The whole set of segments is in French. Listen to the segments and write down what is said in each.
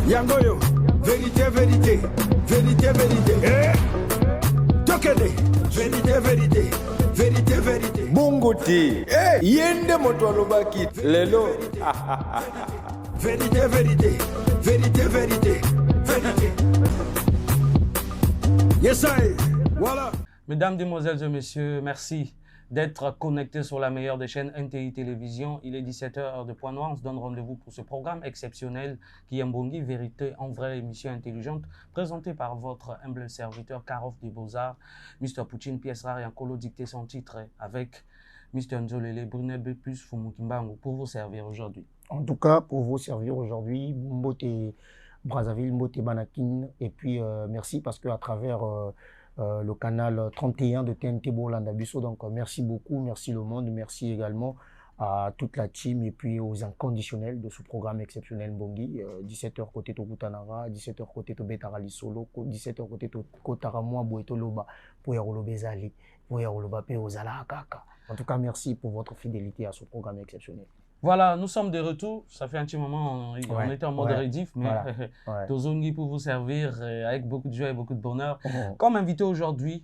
Yangoyo, vérité, vérité, vérité, vérité. Tokede, vérité, vérité, vérité, vérité. Bongoti, yende moto alobaki, lelo. Vérité, vérité, vérité, vérité, vérité. Yes, I. Voilà. Mesdames, Demoiselles et Messieurs, merci d'être connectés sur la meilleure des chaînes NTI Télévision. Il est 17h, heure de Point Noir. On se donne rendez-vous pour ce programme exceptionnel qui est Mbongi, Vérité en vrai, émission intelligente, présentée par votre humble serviteur, Karof des Beaux-Arts, Mr. Poutine, pièce rare et en colo dicté son titre avec Mr. Nzolele, Brunel B+, Fumukimbangu, pour vous servir aujourd'hui. En tout cas, pour vous servir aujourd'hui, Mbote Brazzaville, Mbote Banakin, et puis merci parce qu'à travers le canal 31 de TNT Bolanda Busso. Donc merci beaucoup, merci le monde, merci également à toute la team et puis aux inconditionnels de ce programme exceptionnel Mbongi. 17h côté Tokutanara, 17h côté Tobetarali Solo, 17h côté Kotaramwa Boeto Loba, Poyarolo Bezali, Poyarolo Bape Ozala Kaka. En tout cas, merci pour votre fidélité à ce programme exceptionnel. Voilà, nous sommes de retour. Ça fait un petit moment, on était en mode rediff, mais Tozongi pour vous servir avec beaucoup de joie et beaucoup de bonheur. Comme invité aujourd'hui,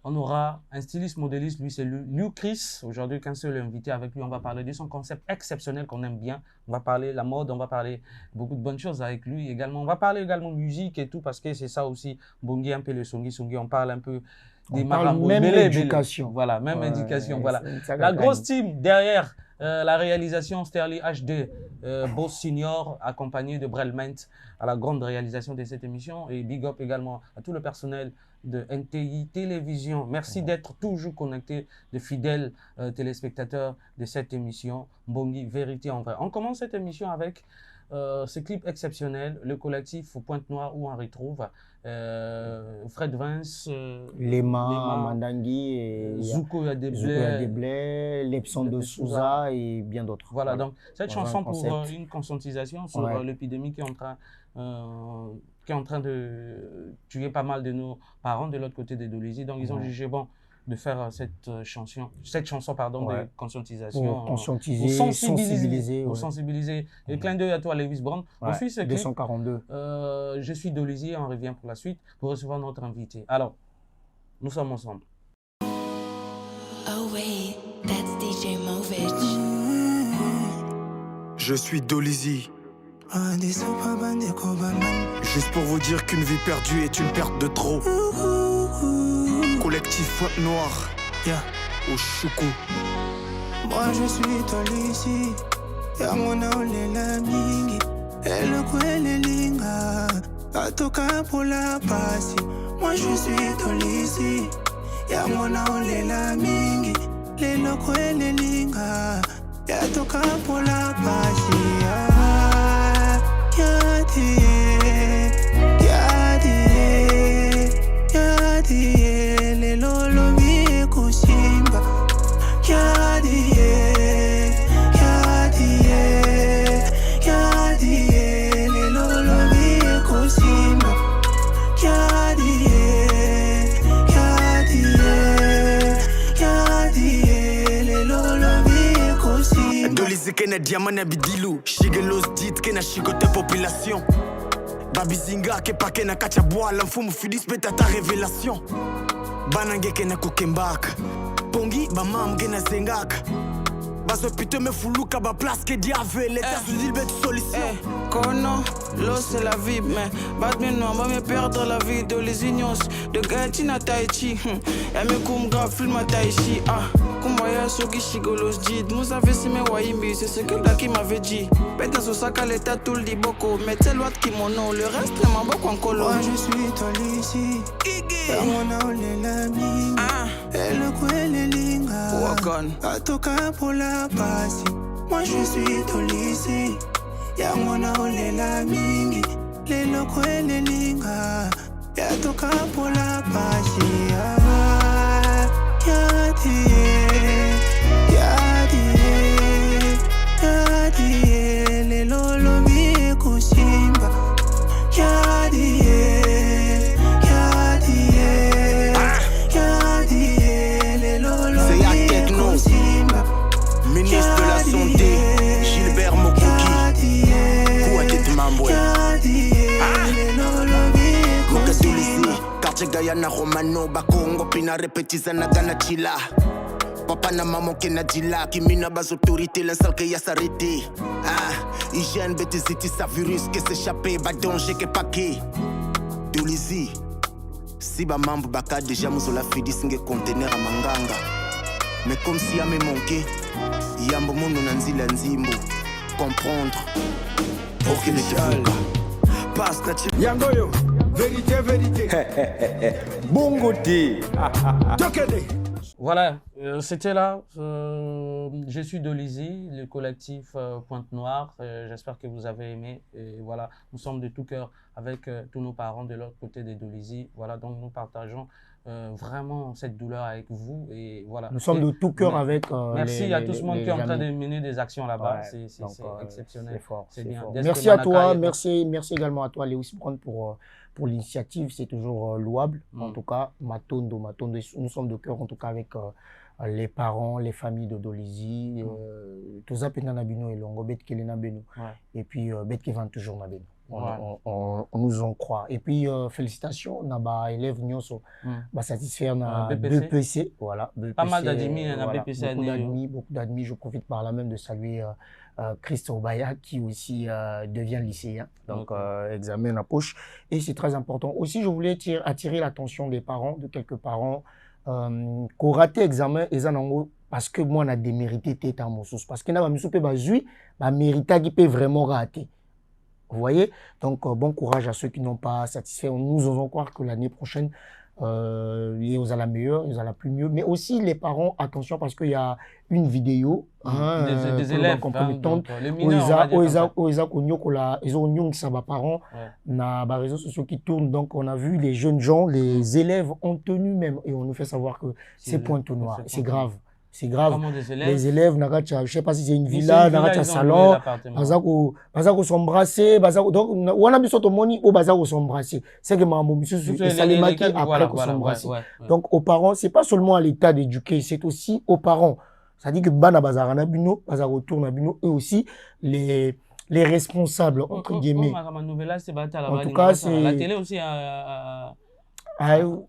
on aura un styliste modéliste, lui c'est Liu Chris. Aujourd'hui, qu'un seul invité avec lui, on va parler de son concept exceptionnel qu'on aime bien. On va parler la mode, on va parler beaucoup de bonnes choses avec lui également. On va parler également musique et tout, parce que c'est ça aussi, Bongi, un peu le songi, on parle un peu des marabouts. Même éducation. Voilà, même éducation. Voilà. La grosse team derrière. La réalisation Sterling HD, Boss Senior, accompagné de Brelment, à la grande réalisation de cette émission. Et big up également à tout le personnel de NTI Télévision. Merci d'être toujours connectés, de fidèles téléspectateurs de cette émission, Mbongi, Vérité en vrai. On commence cette émission avec ce clip exceptionnel, le collectif Pointe-Noire où on retrouve Fred Vince, Lema Mandangui, et Zuko Yadeblé, Lepson de Souza et bien d'autres. Voilà, donc cette chanson pour une conscientisation sur l'épidémie qui est en train de tuer pas mal de nos parents de l'autre côté des Dolisie. Donc ils ont jugé bon de faire cette chanson de conscientisation, pour conscientiser, pour sensibiliser. Et clin d'œil à toi, Lewis Brown. On suit ce clip. 242. Je suis Dolisie, on revient pour la suite pour recevoir notre invité. Alors, nous sommes ensemble. Oh wait, that's DJ Movich. Je suis Dolisie. Juste pour vous dire qu'une vie perdue est une perte de trop. Collectif Pointe-Noire, au Choukou. Moi je suis Dolisie, ya mwana olela mingi, ele linga, atoka pour la pasi. Moi je suis Dolisie, ya mwana olela mingi, ele linga, atoka pour la pasi. Kena diamana bidilu, shigelos dit kena chicote population. Babizinga ke pa kena kacha bois, l'enfant fidis beta ta révélation. Banange kena kokembaka, pongi ba mam kena zengaka. Baso pite me fuluka ba place ke diave, l'état sous l'île bête solution. Kono, l'eau c'est la vie, mais Batman va me perdre la vie de les ignos. De Gaïti à Tahiti, y'a me kumga film à Tahiti, Kumbaya soki chigolos dit, nous avons si me waimbi, c'est ce que Blackie m'avait dit. Pète sur sa caleta tout le diboko, mais tel l'autre qui mono, le reste ne m'a pas en colo. Moi je suis Dolisie, et mon aule l'ami, et le coel linga, Wakon, atoka pour la passe. Moi je suis Dolisie, ya mon aule l'ami, les locaux et les linga, et atoka pour la passe. Ministre de la Santé, Gilbert Mokoki, Kouatet Mamboy. Jega na Romano Bakongo pina repetiza na gana chila. Papa na maman qui n'a dit là, qui mina bas autorité, l'instant qu'il y a s'arrêter. Hygiène, bêtisité, ça virus, qui s'échappe, ba danger, qui paquet. Doulizi, si ba mambo baka déjà mouzola fidi, singe conteneur à manganga. Mais comme si y'a me manqué, yambo mono nanzila nzimbo. Comprendre, pour que les fuga. Passe la chip. Yangoyo, vérité, vérité. Bongo T. Tokede. Voilà, c'était là. Je suis de Lizy, le collectif Pointe-Noire. J'espère que vous avez aimé. Et voilà, nous sommes de tout cœur avec tous nos parents de l'autre côté de Lizy. Voilà, donc nous partageons vraiment cette douleur avec vous. Et voilà. Nous sommes de tout cœur avec. Merci à tout ce monde qui est en train de amis. mener des actions là-bas. Ouais, c'est donc, exceptionnel. C'est fort. C'est bien. Fort. Deske Merci à Manaka toi. et- Merci également à toi, Léus Brand, pour l'initiative. C'est toujours louable. En tout cas, Matondo, nous sommes de cœur en tout cas avec les parents, les familles de Dolizy, tout ça, Penanabino et Longo, Bet Kelena Beno. Et puis, Bet Kevan toujours Nabeno. On nous en croit. Et puis, félicitations, Naba élève Nyoso, satisfaire na BPC. BPC. Voilà. BPC, Pas mal d'admis na BPC. Beaucoup d'admis. Je profite par là même de saluer Christ Obaya qui aussi devient lycéen. Donc, examen à poche. Et c'est très important. Aussi, je voulais attirer l'attention des parents, de quelques parents, qu'on raté examen et ça parce que moi on a démérité tête à mon source parce que n'a pas misopé bazui ba mérita qui peut vraiment rater. Vous voyez? Donc bon courage à ceux qui n'ont pas satisfait. Nous osons croire que l'année prochaine ils ont la meilleure, ils ont la plus mieux. Mais aussi les parents, attention parce qu'il y a une vidéo des élèves compromettante les mineurs, ils ont ça va parents na les réseaux sociaux qui tournent. Donc on a vu les jeunes gens, les élèves ont tenu même et on nous fait savoir que c'est Pointe-Noire. C'est grave. C'est grave. Les élèves, je ne sais pas si c'est une villa, un salon, bazako s'embrasser, donc on a besoin de money au bazako s'embrasser. C'est que maman monsieur et Salimaki après qu'on s'embrasse. Donc aux parents, c'est pas seulement à l'état d'éduquer, c'est aussi aux parents. Ça dit que bana bazarana bino, bazako tourne bino eux aussi les responsables entre guillemets. En tout cas, c'est la télé aussi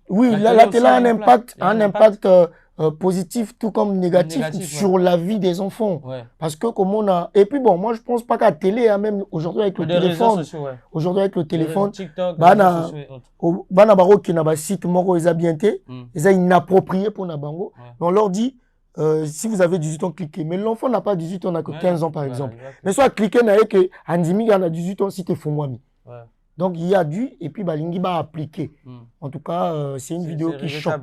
oui, la télé a un impact positif tout comme négatif sur la vie des enfants. Parce que comme on a... Et puis bon, moi je pense pas qu'à la télé, hein, même aujourd'hui avec le téléphone, aujourd'hui avec le téléphone, bana baro qui n'a pas site moro ils a bien été, ils a inapproprié pour Nabango. On leur dit si vous avez 18 ans, cliquez. Mais l'enfant n'a pas 18 ans, n'a que 15 ans par exemple. Mais soit cliquer n'a que Andimi il a 18 ans si t'es Fongwami. Donc il y a dû, et puis Balingi va appliquer. En tout cas, c'est une vidéo qui choque.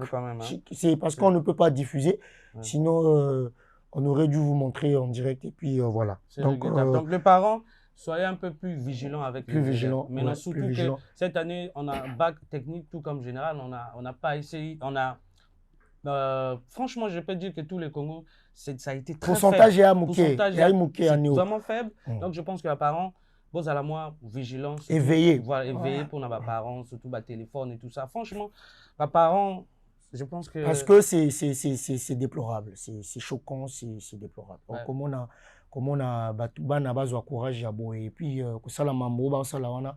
C'est parce qu'on ne peut pas diffuser, sinon on aurait dû vous montrer en direct. Et puis voilà. Donc les parents, soyez un peu plus vigilants avec plus vigilants. Mais surtout que cette année, on a bac technique, tout comme général, on n'a pas essayé, franchement, je peux dire que tous les Congos, ça a été très faible. Pourcentage est vraiment faible. Donc je pense que les parents, à la moi vigilance éveillé pour nos parents, surtout le téléphone et tout ça. Franchement les parents, je pense que parce que c'est déplorable, c'est choquant, c'est déplorable. Donc, comme on a bana bazo courage à boy et puis ça la mambo ba ça la wana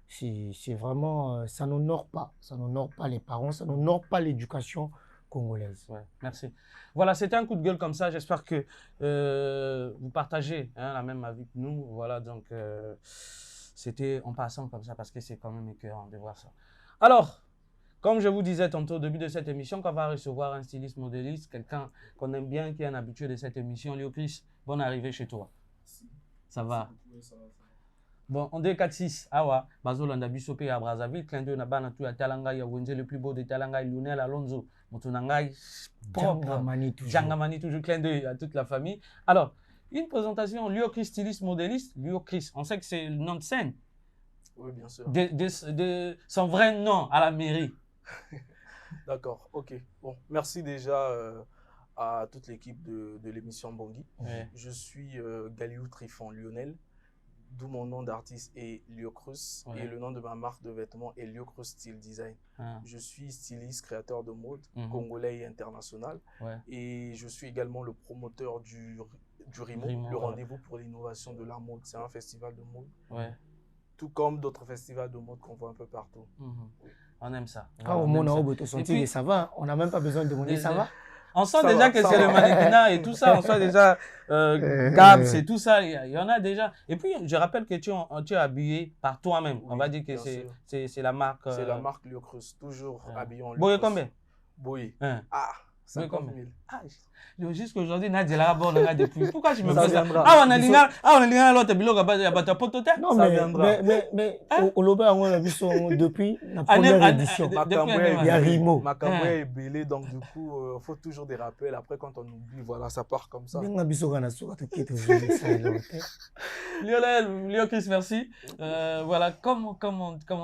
c'est vraiment ça n'honore pas les parents, ça n'honore pas l'éducation congolaise. Merci. Voilà, c'était un coup de gueule comme ça. J'espère que vous partagez la même avis que nous. Voilà, donc c'était en passant comme ça parce que c'est quand même écœurant de voir ça. Alors, comme je vous disais tantôt au début de cette émission, qu'on va recevoir un styliste modéliste, quelqu'un qu'on aime bien, qui est un habitué de cette émission. Léo Chris, bonne arrivée chez toi. Ça va? Bon, on est 4-6. Awa, Bazolanda Bissopé à Brazzaville, clin d'œil na tout à Talanga, Yaoundé, le plus beau de Talanga, Lionel Alonso, Motunangai, Djangamani, toujours clin d'œil à toute la famille. Alors, une présentation, Léo Chris, styliste modéliste, Léo Chris, on sait que c'est le nom de scène. Oui, bien sûr. De son vrai nom à la mairie. D'accord, ok. Bon, merci déjà à toute l'équipe de l'émission Bangui. Je suis Galiou Trifon Lionel. D'où mon nom d'artiste est Léo Cruz et le nom de ma marque de vêtements est Léo Cruz Style Design. Je suis styliste, créateur de mode congolais et international. Et je suis également le promoteur du RIMO, le rendez-vous pour l'innovation de la mode. C'est un festival de mode tout comme d'autres festivals de mode qu'on voit un peu partout. On aime ça. Quand au monde on te sentir ça va, on n'a même pas besoin de demander ça va. On sent déjà que c'est le mannequinat et tout ça, on sent déjà Gab, c'est tout ça, il y en a déjà. Et puis, je rappelle que tu es habillé par toi-même. Oui, on va dire que c'est la marque... C'est la marque Liocruz, toujours habillé en Liocruz. Boye combien? Boye. Hein. Ah, 50 000. Ah, jusqu'aujourd'hui, Nadia là bord là depuis. Pourquoi je me fais ça? viendra. Ah, on a l'ingénieur l'autre bilo ta potote. Non, mais au Loba, on a vu son depuis la Année- première année- édition. de- Makamboué Il y a Rimo. Makamboué est belé, donc du coup, il faut toujours des rappels. Après, quand on oublie, voilà, ça part comme ça. Bien biso kana soka to kito joli ça Lionel, Léo-Chris, merci. Voilà, comment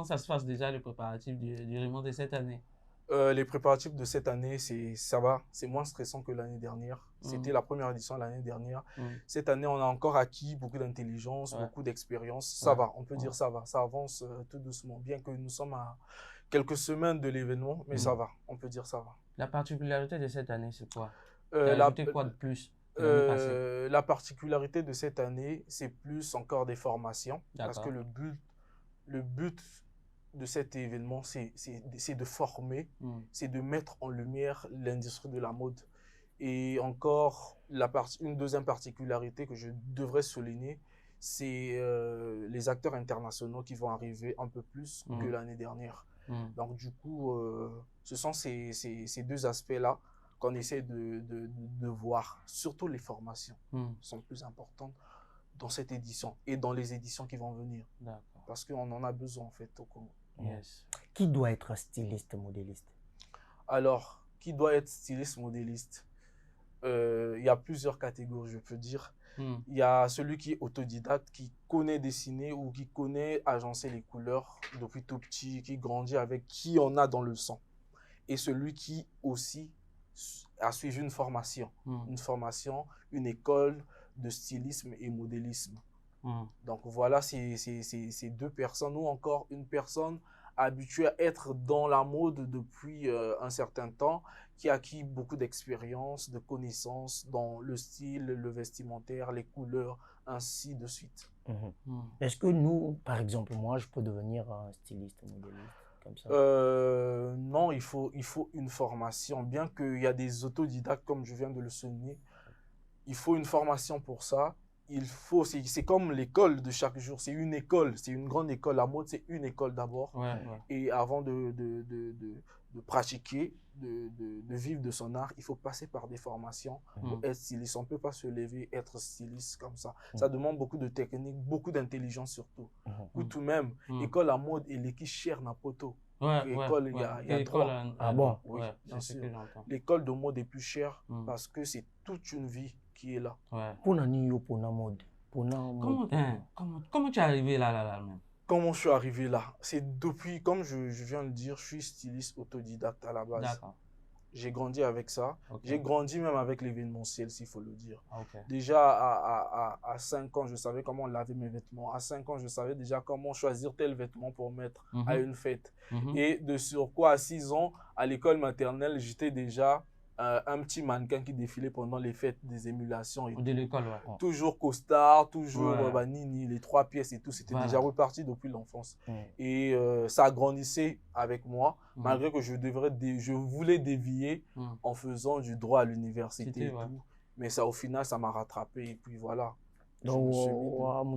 ça se passe déjà le préparatif du Rimo de cette année? Les préparatifs de cette année, ça va, c'est moins stressant que l'année dernière. C'était la première édition l'année dernière. Cette année, on a encore acquis beaucoup d'intelligence, beaucoup d'expérience. Ça va, on peut dire ça va. Ça avance tout doucement, bien que nous sommes à quelques semaines de l'événement, mais ça va, on peut dire ça va. La particularité de cette année, c'est quoi? Quoi de plus? La particularité de cette année, c'est plus encore des formations. Parce que le but de cet événement, c'est de former, c'est de mettre en lumière l'industrie de la mode. Et encore, une deuxième particularité que je devrais souligner, c'est les acteurs internationaux qui vont arriver un peu plus que l'année dernière. Donc du coup, ce sont ces deux aspects-là qu'on essaie de voir. Surtout les formations sont plus importantes dans cette édition et dans les éditions qui vont venir. Parce qu'on en a besoin en fait au Congo. Yes. Qui doit être styliste, modéliste? Alors, qui doit être styliste, modéliste? Il y a plusieurs catégories, je peux dire. Il y a celui qui est autodidacte, qui connaît dessiner ou qui connaît agencer les couleurs depuis tout petit, qui grandit avec qui on a dans le sang. Et celui qui aussi a suivi une formation, une école de stylisme et modélisme. Donc voilà, c'est deux personnes ou encore une personne habituée à être dans la mode depuis un certain temps, qui a acquis beaucoup d'expérience, de connaissances dans le style, le vestimentaire, les couleurs, ainsi de suite. Est-ce que nous, par exemple, moi, je peux devenir un styliste, modéliste comme ça? Non, il faut une formation. Bien qu'il y a des autodidactes, comme je viens de le souligner, il faut une formation pour ça. C'est comme l'école de chaque jour, c'est une école, c'est une grande école. La mode, c'est une école d'abord. Et avant de pratiquer, de vivre de son art, il faut passer par des formations pour être styliste. On ne peut pas se lever, être styliste comme ça. Ça demande beaucoup de technique, beaucoup d'intelligence surtout. Ou tout de même, école à mode et l'équipe chère n'a pas tout. L'école, il y a droit. Ah bon? Oui, bien sûr. L'école de mode est plus chère parce que c'est toute une vie qui est là. Comment tu es arrivé là même? Comment je suis arrivé là? C'est depuis, comme je viens de le dire, je suis styliste autodidacte à la base. D'accord. J'ai grandi avec ça. J'ai grandi même avec l'événementiel, s'il faut le dire. Okay. Déjà, à 5 ans, je savais comment laver mes vêtements. À 5 ans, je savais déjà comment choisir tel vêtement pour mettre à une fête. Et de surcroît, à 6 ans, à l'école maternelle, j'étais déjà un petit mannequin qui défilait pendant les fêtes des émulations. De l'école, Toujours costard, toujours Nini, les 3 pièces et tout. C'était déjà reparti depuis l'enfance. Et ça agrandissait avec moi, malgré que je voulais dévier en faisant du droit à l'université et tout. Mais ça, au final, ça m'a rattrapé. Et puis voilà. Donc,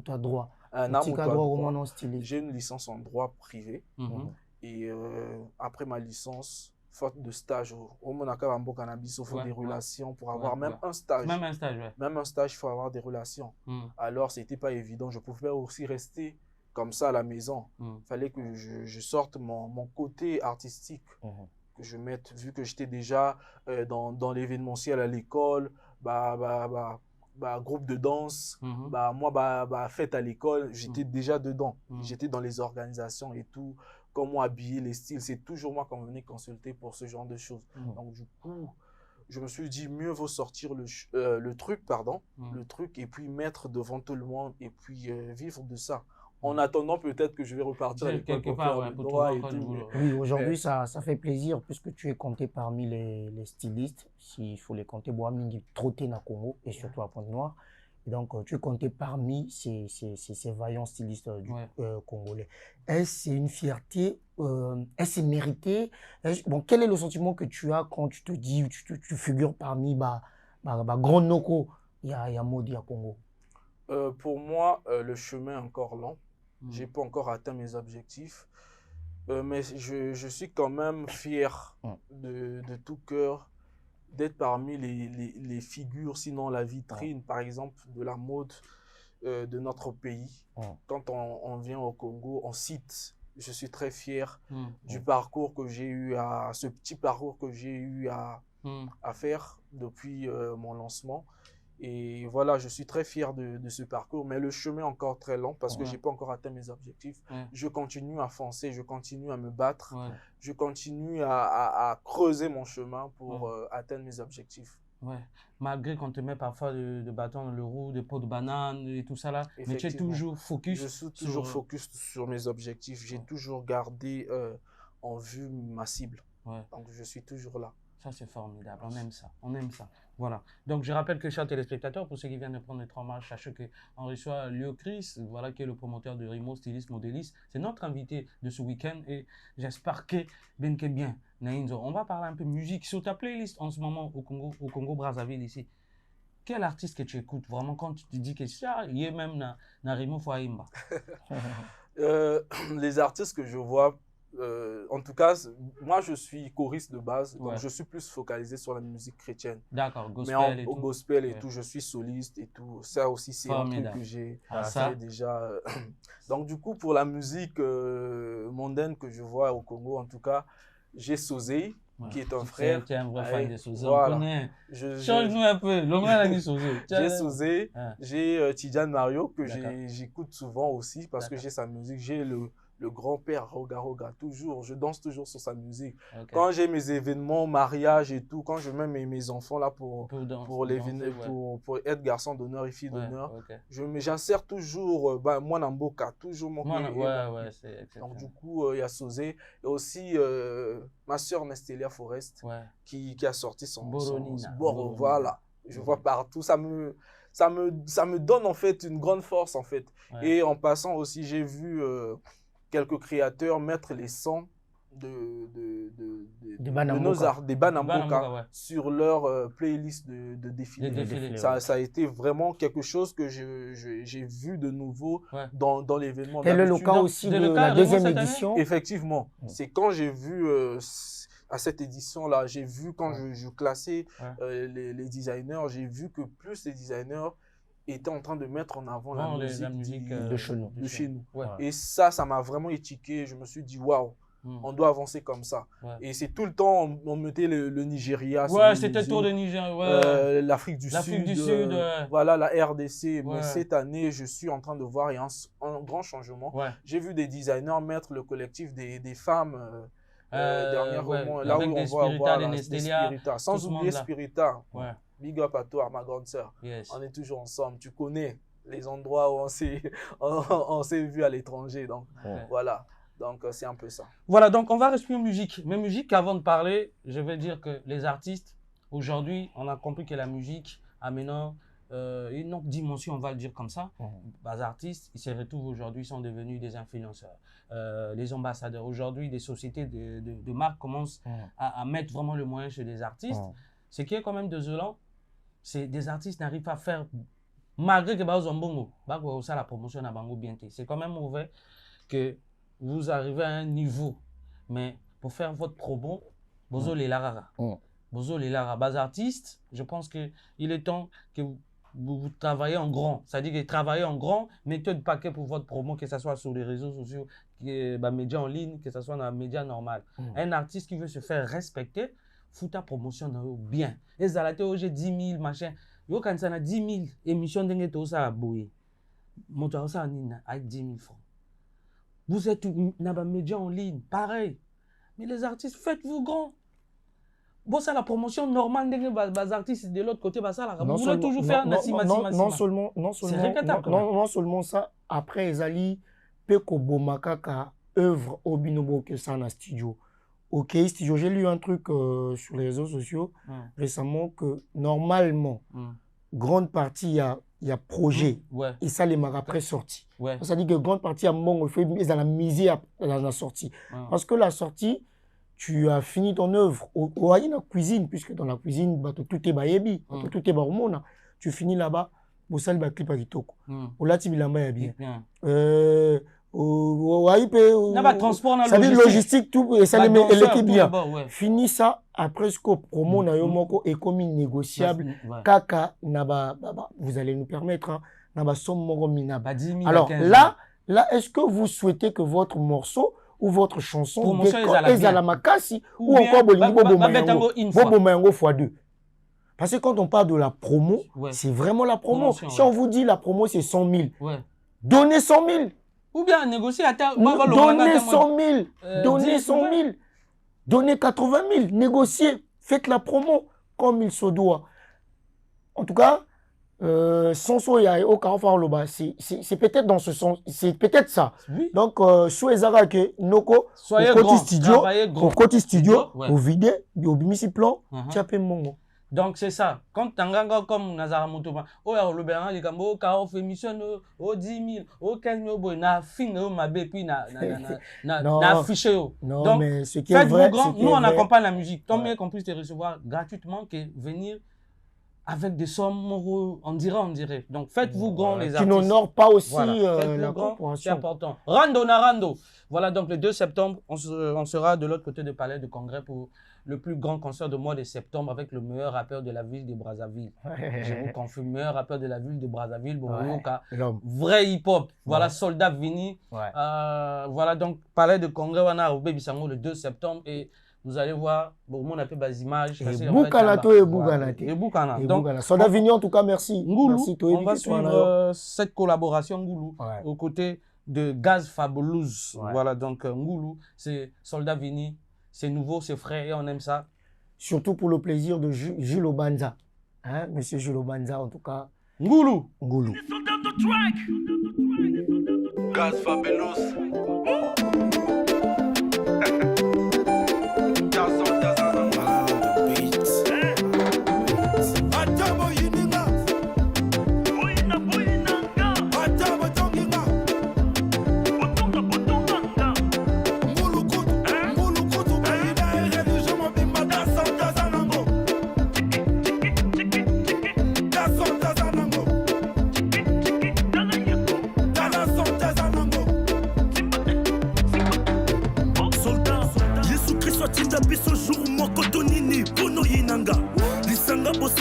tu as droit. J'ai une licence en droit privé. Et après ma licence, faute de stage, au Monaka Bambo Cannabis, il faut des relations pour avoir même un stage. Même un stage, Même un stage, il faut avoir des relations. Alors, ce n'était pas évident. Je pouvais aussi rester comme ça à la maison. Il fallait que je sorte mon côté artistique, que je mette, vu que j'étais déjà dans l'événementiel à l'école, groupe de danse, fête à l'école, j'étais déjà dedans. J'étais dans les organisations et tout. Comment habiller les styles, c'est toujours moi qu'on venait consulter pour ce genre de choses. Donc du coup, je me suis dit, mieux vaut sortir le truc et puis mettre devant tout le monde et puis vivre de ça. En attendant peut-être que je vais repartir à l'école pour faire le droit et tout. Oui, aujourd'hui, ça fait plaisir puisque tu es compté parmi les stylistes. S'il faut les compter, Boamingi Trotté na Congo et surtout à Pointe-Noire. Et donc, tu es compté parmi ces vaillants stylistes du congolais. Est-ce une fierté? Est-ce mérité? Bon, quel est le sentiment que tu as quand tu te dis, tu figures parmi grand Noko, il y a Modi à Congo? Pour moi, le chemin est encore long. Je n'ai pas encore atteint mes objectifs. Mais je suis quand même fier de tout cœur d'être parmi les figures, sinon la vitrine, par exemple, de la mode de notre pays. Quand on vient au Congo, on cite. Je suis très fier du parcours que j'ai eu ce petit parcours que j'ai eu à faire depuis mon lancement. Et voilà, je suis très fier de ce parcours, mais le chemin est encore très long parce que je n'ai pas encore atteint mes objectifs. Je continue à foncer, je continue à me battre, je continue à creuser mon chemin pour atteindre mes objectifs. Malgré qu'on te met parfois de bâton dans le roue, de peau de banane et tout ça là, mais tu es toujours focus. Je suis toujours focus sur mes objectifs. J'ai toujours gardé en vue ma cible. Donc je suis toujours là. Ça, c'est formidable. On aime ça. On aime ça. Voilà. Donc, je rappelle que, chers téléspectateurs, pour ceux qui viennent de prendre notre hommage, sachez qu'on reçoit Léo Chris, voilà, qui est le promoteur de Rimo, styliste, modéliste. C'est notre invité de ce week-end et j'espère que bien. On va parler un peu musique. Sur ta playlist en ce moment au Congo Brazzaville ici, quel artiste que tu écoutes vraiment quand tu te dis que ça, il est même dans Rimo Fouaïmba? Les artistes que je vois, en tout cas, moi je suis choriste de base, donc je suis plus focalisé sur la musique chrétienne. D'accord, gospel mais au gospel et tout, je suis soliste et tout. Ça aussi, c'est un truc que j'ai fait déjà. Donc du coup, pour la musique mondaine que je vois au Congo, en tout cas, j'ai Sosé, qui est un frère. Tu es un vrai fan de Sosé, voilà. on connaît. Change-nous un peu, l'homme a mis Sosé. J'ai Sosé, j'ai Tidjane Mario, que j'écoute souvent aussi, parce que j'ai sa musique. J'ai le grand-père Roga, toujours, je danse toujours sur sa musique. Quand j'ai mes événements, mariage et tout, quand je mets mes enfants là pour être garçon d'honneur et fille d'honneur, j'insère toujours moi Namboka, toujours mon c'est excellent. Donc du coup, il y a Sosé et aussi ma soeur Nestélia Forest qui a sorti son voilà. Je vois partout, ça me donne en fait une grande force en fait. Et en passant aussi, j'ai vu quelques créateurs mettre les sons des Banamboka sur leur playlist de défilé. Ça a été vraiment quelque chose que j'ai vu de nouveau dans l'événement. Et le cas aussi de la deuxième édition. Effectivement, c'est quand j'ai vu à cette édition-là, j'ai vu quand je classais les designers, j'ai vu que plus les designers étaient en train de mettre en avant la musique de chez nous. Et ça m'a vraiment étiqué. Je me suis dit, waouh, on doit avancer comme ça. Et c'est tout le temps, on mettait le Nigeria. C'était tour de Nigeria. L'Afrique du Sud. Voilà, la RDC. Mais cette année, je suis en train de voir un grand changement. J'ai vu des designers mettre le collectif des femmes dernièrement, là où on voit voir Spirita. Sans oublier Spirita. Big up à toi, ma grande sœur. On est toujours ensemble. Tu connais les endroits où on s'est vu à l'étranger. Donc, voilà. Donc, c'est un peu ça. Voilà, donc on va rester en musique. Mais musique, avant de parler, je vais dire que les artistes, aujourd'hui, on a compris que la musique a maintenant une autre dimension, on va le dire comme ça. Les artistes, ils se retrouvent aujourd'hui, ils sont devenus des influenceurs, les ambassadeurs. Aujourd'hui, des sociétés de marques commencent à mettre vraiment le moyen chez les artistes. Ce qui est quand même désolant, c'est des artistes n'arrivent pas à faire, malgré que ça la promotion à Bango bien. C'est quand même mauvais que vous arrivez à un niveau, mais pour faire votre promo, vous les larara. Les artistes, je pense qu'il est temps que vous travaillez en grand. C'est-à-dire que travaillez en grand, mettez le paquet pour votre promo, que ce soit sur les réseaux sociaux, médias en ligne, que ce soit dans les médias normaux. Un artiste qui veut se faire respecter, fout ta promotion bien. Et ça a été j'ai 10 000 machin. Yo quand ça a 10 000 émissions de tout ça à bouiller. Mon tour ça avec 10 000 francs. Vous êtes dans les médias en ligne, pareil. Mais les artistes, faites-vous grand. Bon, ça la promotion normale des artistes de l'autre côté, ça la. Vous voulez toujours faire non seulement ça. Après Ezali, Peko Bomakaka œuvre au binobo que ça dans studio. Ok, studio, j'ai lu un truc sur les réseaux sociaux récemment que normalement, grande partie, il y a il y a projet. Ouais. Et ça, les marques après sorti. Ouais. Ça dit que grande partie à mon fait dans la misée dans la sortie. Parce que la sortie, tu as fini ton œuvre. Au la cuisine, puisque dans la cuisine, tout est bayebi, tout est barumona. Tu finis là-bas, au salle ba clip à Kitoko. Au lati bilamba ya bien. Au transport, ça dit logistique, tout, et ça l'équipe bien. Fini ça, après ce que promo na yo moko est comme négociable. Kaka, vous allez nous permettre, naba somme moko minaba. Alors là, est-ce que vous souhaitez que votre morceau ou votre chanson est à la makasi ou encore Bobo Mayango x2? Parce que quand on parle de la promo, c'est vraiment la promo. Si on vous dit la promo c'est 100 000, donnez 100 000. Ou bien négocier à donnez 100 000, donnez 100 000, donnez 80 000, négociez, faites la promo comme il se doit. En tout cas, sans soya au Carrefour Loba, c'est peut-être dans ce sens, c'est peut-être ça. Oui. Donc, soyez que Noko, au côté studio, au vide, au bimisi plan, tu as payé mon. Donc c'est ça. Quand Tanganga comme Nazara Motoba, oh ya le béran les cambo, car fait mission au 10 000, au 15 000 boy na fin ma puis na affiché. Donc mais ce qui est vrai, nous on accompagne la musique. Tant mieux qu'on puisse te recevoir gratuitement que venir avec des sommes, on dirait. Donc faites-vous grand les artistes. Tu n'honores pas aussi la corporation. C'est important. Rando. Voilà, donc le 2 septembre, on sera de l'autre côté du palais de congrès pour le plus grand concert de mois de septembre avec le meilleur rappeur de la ville de Brazzaville. Je vous confirme, meilleur rappeur de la ville de Brazzaville, vrai hip-hop. Voilà, Soldat Vini. Voilà, donc palais de congrès, on a au Baby Sango le 2 septembre et vous allez voir, on a fait des images. Et Boukanato et Boukanaté. Et Boukana. Donc, Soldat Vini, en tout cas, merci. Ngoulou, merci, on va suivre cette collaboration Ngoulou aux côtés de Gaz Fabulous. Voilà, donc Ngoulou, c'est Soldat Vini. C'est nouveau, c'est frais et on aime ça. Surtout pour le plaisir de Jules Obanza. Hein, monsieur Jules Obanza, en tout cas. Ngoulou. Gaz Fabulous.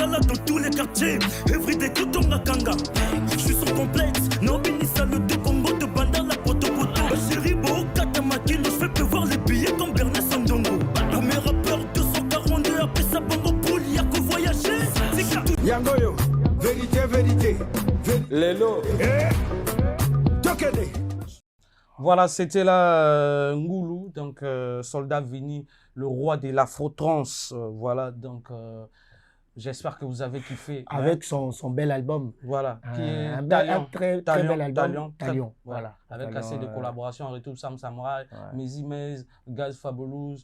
Dans tous les quartiers, everyday Kotonga Kanga. Je suis sans complexe, non Binissa le deux Congo de Banda la poto. Chéri Bo, Katamakino, je fais pleuvoir les billets comme Bernard Sandongo. Pour mes rappeurs 242, après ça Bongo Poul, y'a que voyager. Yangoyo, vérité. Lelo. Tokene. Voilà, c'était là Ngoulou, donc Soldat Vini, le roi de l'afro-trance. Voilà, donc j'espère que vous avez kiffé. Avec son bel album. Voilà, qui est un très bel album. Talion. Voilà, avec assez de collaborations, Retour Sam Samurai, Mezi Mez, Gaz Fabulous,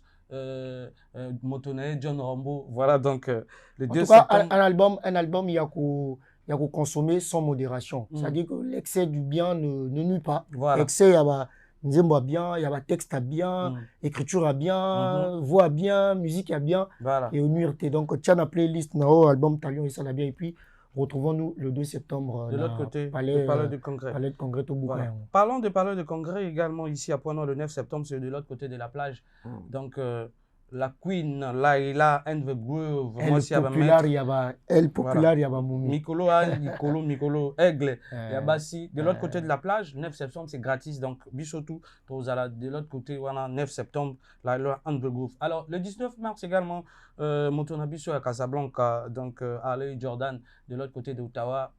Motonet, John Rambo. Voilà, donc le 2 septembre. Un album, il y a qu'à consommer sans modération. C'est-à-dire que l'excès du bien ne nuit pas. Voilà. L'excès, il y a Nzembo bien, il y a texte à bien, écriture à bien, voix à bien, musique à bien, et au nuirté. Donc, tiens la playlist, album Talion et ça l'a bien. Et puis, retrouvons-nous le 2 septembre de l'autre côté, palais de congrès. Palais de congrès au Boucain. Parlons de palais de congrès également ici à Poinon le 9 septembre, c'est de l'autre côté de la plage. Donc, la Queen, Laila, and the Groove. Elle populaire, il y a Moumi. Mikolo, Aigle, il y a Bassi. De l'autre côté de la plage, 9 septembre, c'est gratis. Donc, Bissotou, de l'autre côté, voilà, 9 septembre, Laila, and the Groove. Alors, le 19 mars également, Motonabiso à Casablanca, donc Harley Jordan, de l'autre côté d'Ottawa,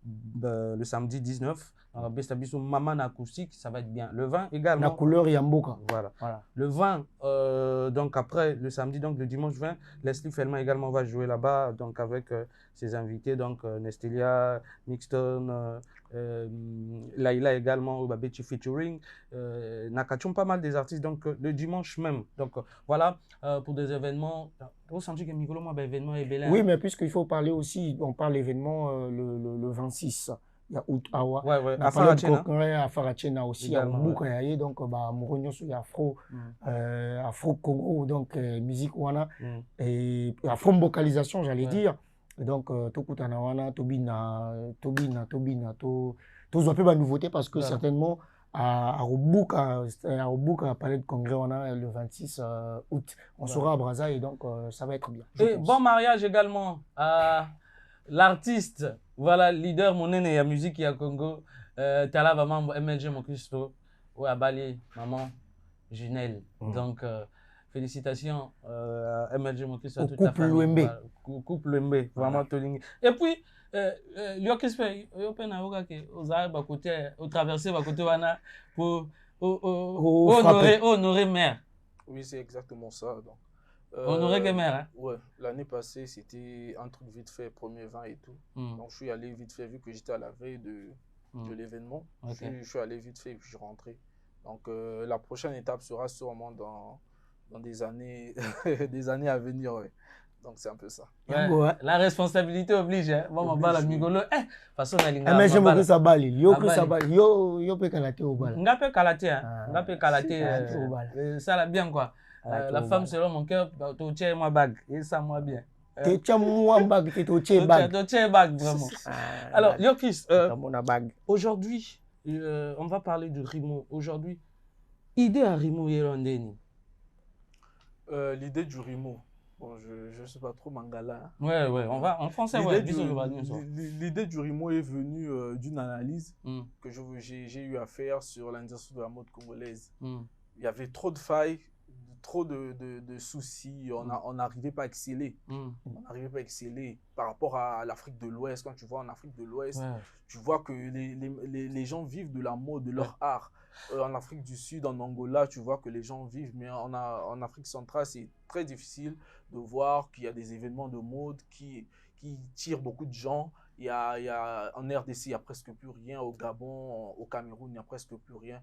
le samedi 19. Bestabiso Maman acoustique, ça va être bien. Le 20 également. La couleur Yamboka. Voilà. Le 20, donc après le samedi, donc le dimanche 20, Leslie Fellman également va jouer là-bas, donc avec ses invités, donc Nestelia, Nixton, Laila également, Babechi featuring, Nakachon, pas mal des artistes, donc le dimanche même. Donc voilà, pour des événements. Vous sentez que Mikolo, moi, événement est bel. Oui, mais puisqu'il faut parler aussi, on parle événement le 26. il y a Awa. Ouais, à Farachena. À Farachena aussi, il y a Bukayaye, donc Mouronio, il y a Afro Congo, donc musique wana, et Afro vocalisation, j'allais dire. Et donc, Tokutana wana, Tobina, tous un peu ma nouveauté parce que certainement, à Palais de Congrès, on a le 26 août. On sera à Brazza et donc ça va être bien. Et bon mariage également à l'artiste, voilà, leader monene et la musique à Congo, Talaba Mambo, MLG Mokusto, ou à Bali, maman, Junelle. Donc, félicitations à MLG Mokusto, à toute la famille. Couple Lembe, vraiment Tolingi. Et puis, au traverser côté wana pour honorer mère. Oui, c'est exactement ça. Donc, honorer que mère. Hein? Ouais, l'année passée, c'était un truc vite fait, premier vin et tout. Donc, je suis allé vite fait, vu que j'étais à la veille de l'événement. Je suis allé vite fait et puis je suis rentré. Donc, la prochaine étape sera sûrement dans des années, des années à venir. Ouais. Donc, c'est un peu ça. Ouais, la responsabilité oblige. Hein. Bon, on va la migolo. Façon, mais je me ça balle. Yo peut calater au bal. On peut calater. On peut calater. Ça la bien quoi. La femme selon mon cœur, tu tiens moi bague. Et ça moi bien. Tu tiens moi bague, tu tiens bague. Tu tiens bague vraiment. Alors, Yokis, aujourd'hui, on va parler du Rimo. Aujourd'hui, idée à Rimo Yerondeni. L'idée du Rimo. Bon, je ne sais pas trop mangala. Hein. Ouais, on va en français. L'idée du Rimo est venue d'une analyse que j'ai eu à faire sur l'industrie de la mode congolaise. Il y avait trop de failles, trop de soucis, on n'arrivait pas à exceller. On n'arrivait pas à exceller par rapport à l'Afrique de l'Ouest. Quand tu vois en Afrique de l'Ouest, tu vois que les gens vivent de la mode, de leur art. En Afrique du Sud, en Angola, tu vois que les gens vivent, mais en Afrique centrale, c'est très difficile de voir qu'il y a des événements de mode qui tirent beaucoup de gens. En RDC, il n'y a presque plus rien. Au Gabon, au Cameroun, il n'y a presque plus rien.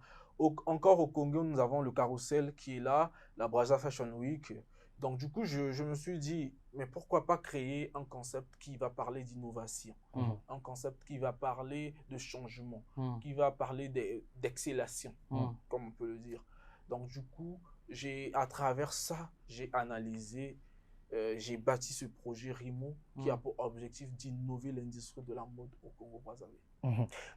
Encore au Congo, nous avons le Carrousel qui est là, la Brazza Fashion Week. Donc, du coup, je me suis dit, mais pourquoi pas créer un concept qui va parler d'innovation, un concept qui va parler de changement, qui va parler d'excellation, comme on peut le dire. Donc, du coup, à travers ça, j'ai analysé, j'ai bâti ce projet Rimo qui a pour objectif d'innover l'industrie de la mode au Congo-Brazzaville.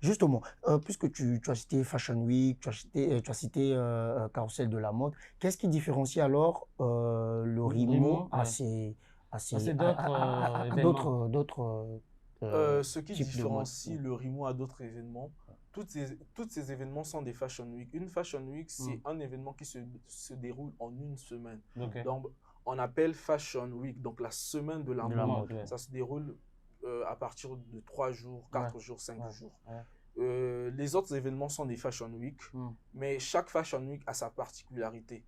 Justement, puisque tu as cité Fashion Week, tu as cité Carrousel de la mode, qu'est-ce qui différencie alors le Rimo à d'autres ce qui différencie le Rimo à d'autres événements, tous ces événements sont des Fashion Week. Une Fashion Week, c'est un événement qui se déroule en une semaine. Donc, on appelle Fashion Week, donc la semaine de la mode. Ça se déroule à partir de 3 jours, 4 jours, 5 jours. Les autres événements sont des Fashion Week, mais chaque Fashion Week a sa particularité.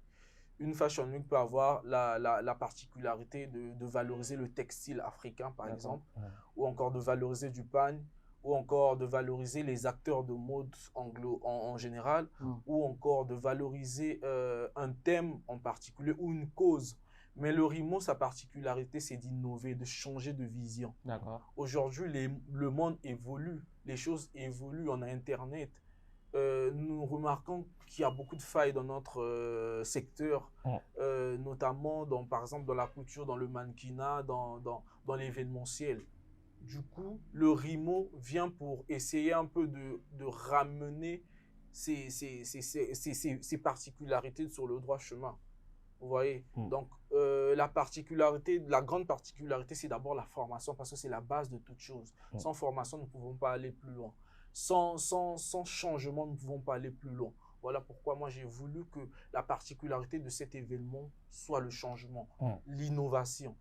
Une Fashion Week peut avoir la particularité de valoriser le textile africain, par exemple, ou encore de valoriser du pagne, ou encore de valoriser les acteurs de mode en général, ou encore de valoriser un thème en particulier ou une cause. Mais le Rimo, sa particularité, c'est d'innover, de changer de vision. Aujourd'hui, le monde évolue, les choses évoluent, on a Internet. Nous remarquons qu'il y a beaucoup de failles dans notre secteur, notamment, par exemple, dans la couture, dans le mannequinat, dans l'événementiel. Du coup, le Rimo vient pour essayer un peu de ramener ces particularités sur le droit chemin. Vous voyez? Donc, la grande particularité, c'est d'abord la formation, parce que c'est la base de toute chose. Sans formation, nous ne pouvons pas aller plus loin. Sans changement, nous ne pouvons pas aller plus loin. Voilà pourquoi moi, j'ai voulu que la particularité de cet événement soit le changement, l'innovation.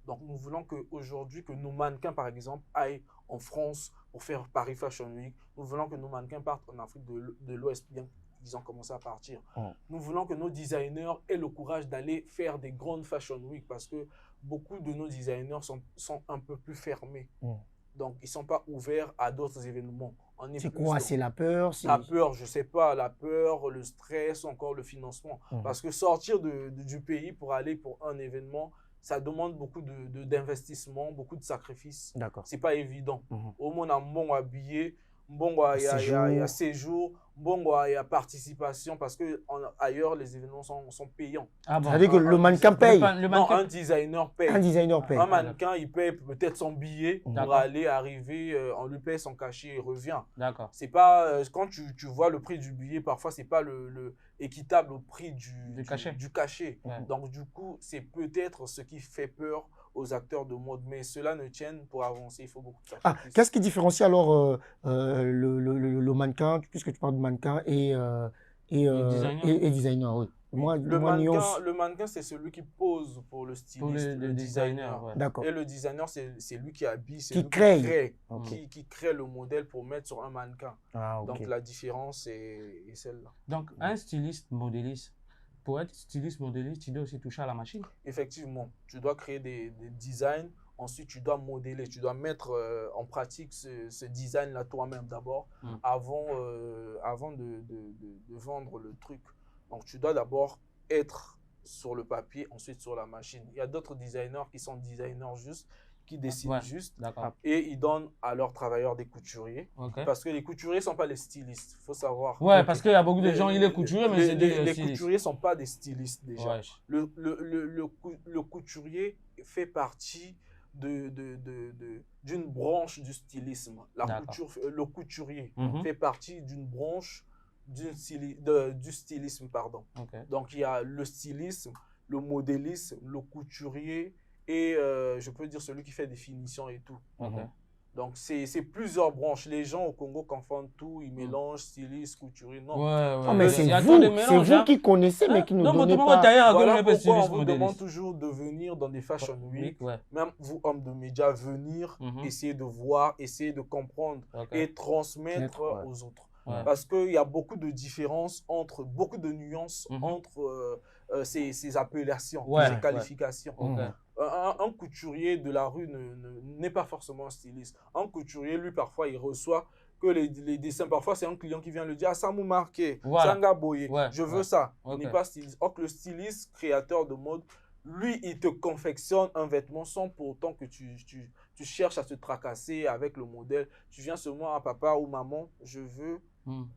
Donc, nous voulons qu'aujourd'hui, que nos mannequins, par exemple, aillent en France pour faire Paris Fashion Week. Nous voulons que nos mannequins partent en Afrique de l'Ouest, bien qu'ils ont commencé à partir. Nous voulons que nos designers aient le courage d'aller faire des grandes Fashion Week parce que beaucoup de nos designers sont un peu plus fermés. Donc, ils ne sont pas ouverts à d'autres événements. C'est quoi? C'est la peur? La peur, je ne sais pas. La peur, le stress, encore le financement. Parce que sortir du pays pour aller pour un événement, ça demande beaucoup d'investissement, beaucoup de sacrifices. Ce n'est pas évident. Au moins, on a bon habillé, Mbongo, il y a séjour. Mbongo, il y a participation parce que ailleurs, les événements sont payants. Ah bon. C'est-à-dire que le mannequin paye. Non, un designer paye. Un designer paye. Un mannequin, il paye peut-être son billet pour arriver, on lui paye son cachet et revient. D'accord. C'est pas, quand tu vois le prix du billet, parfois, c'est pas le équitable au prix du cachet. Ouais. Donc, du coup, c'est peut-être ce qui fait peur aux acteurs de mode, mais cela ne tienne pour avancer, il faut beaucoup de sacrifices. Qu'est-ce qui différencie alors le mannequin, puisque tu parles de mannequin et designer, oui. Le mannequin, c'est celui qui pose pour le styliste, le designer. Ouais. Et le designer, c'est lui qui habille, c'est qui lui crée. Qui crée le modèle pour mettre sur un mannequin. Ah, okay. Donc la différence est celle-là. Donc un styliste modéliste, pour être styliste modéliste, tu dois aussi toucher à la machine. Effectivement, tu dois créer des designs, ensuite tu dois modeler, tu dois mettre en pratique ce design-là toi-même d'abord, avant de vendre le truc. Donc tu dois d'abord être sur le papier, ensuite sur la machine. Il y a d'autres designers qui sont designers juste, qui dessinent juste, et ils donnent à leurs travailleurs des couturiers. Parce que les couturiers ne sont pas les stylistes, il faut savoir. Ouais, parce qu'il y a beaucoup de gens, il est couturier, mais c'est des les stylistes. couturiers ne sont pas des stylistes déjà. Ouais. Le couturier fait partie d'une branche du stylisme. Le couturier fait partie d'une branche du stylisme, pardon. Donc, il y a le stylisme, le modélisme, le couturier et je peux dire celui qui fait des finitions et tout. Donc, c'est plusieurs branches. Les gens au Congo confondent tout, ils mélangent styliste, couturier. Non. Mais c'est vous qui connaissez, mais qui nous donnez pas. Voilà pourquoi on vous demande toujours de venir dans des Fashion Week. Même vous, hommes de médias, venir, essayer de voir, essayer de comprendre et transmettre aux autres. Parce qu'il y a beaucoup de différences, beaucoup de nuances entre ces appellations, ces qualifications. Un couturier de la rue n'est pas forcément un styliste. Un couturier, lui, parfois, il reçoit que les dessins. Parfois, c'est un client qui vient le dire « Ah, ça m'a marqué, Sanga Boye, je veux ça. » Il n'est pas styliste. Or que le styliste, créateur de mode, lui, il te confectionne un vêtement sans pour autant que tu cherches à te tracasser avec le modèle. Tu viens seulement à papa ou maman, je veux